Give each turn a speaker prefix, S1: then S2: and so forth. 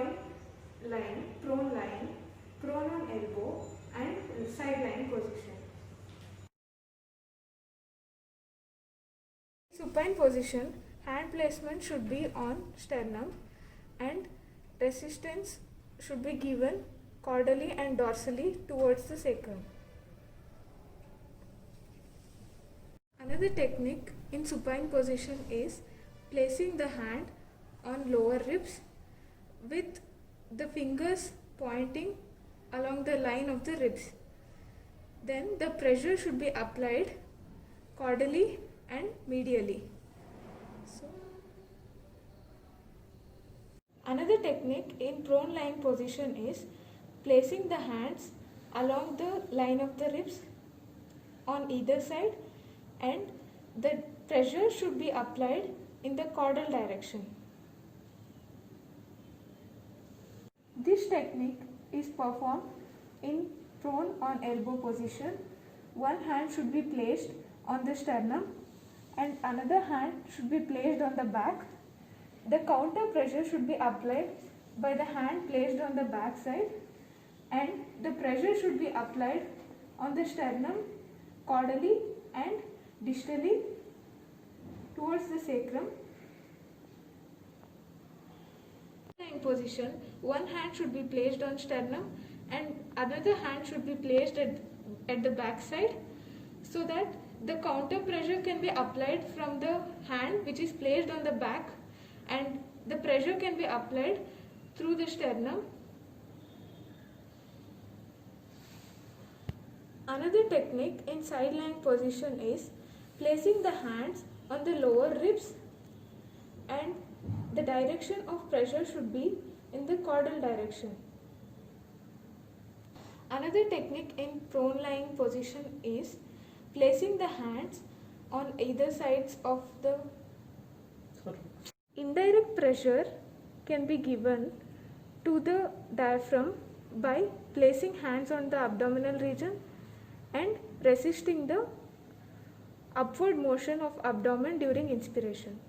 S1: supine lying, prone on elbow, and side lying position. Supine position, hand placement should be on sternum and resistance should be given caudally and dorsally towards the sacrum. Another technique in supine position is placing the hand on lower ribs with the fingers pointing along the line of the ribs. Then the pressure should be applied caudally and medially. Another technique in prone lying position is placing the hands along the line of the ribs on either side, and the pressure should be applied in the caudal direction. This technique is performed in prone on elbow position. One hand should be placed on the sternum and another hand should be placed on the back. The counter pressure should be applied by the hand placed on the back side, and the pressure should be applied on the sternum caudally and distally towards the sacrum. In position, one hand should be placed on sternum and another hand should be placed at the back side, so that the counter pressure can be applied from the hand which is placed on the back, and the pressure can be applied through the sternum. Another technique in side lying position is placing the hands on the lower ribs, and the direction of pressure should be in the caudal direction. Another technique in prone lying position is placing the hands on either sides of the indirect pressure can be given to the diaphragm by placing hands on the abdominal region and resisting the upward motion of abdomen during inspiration.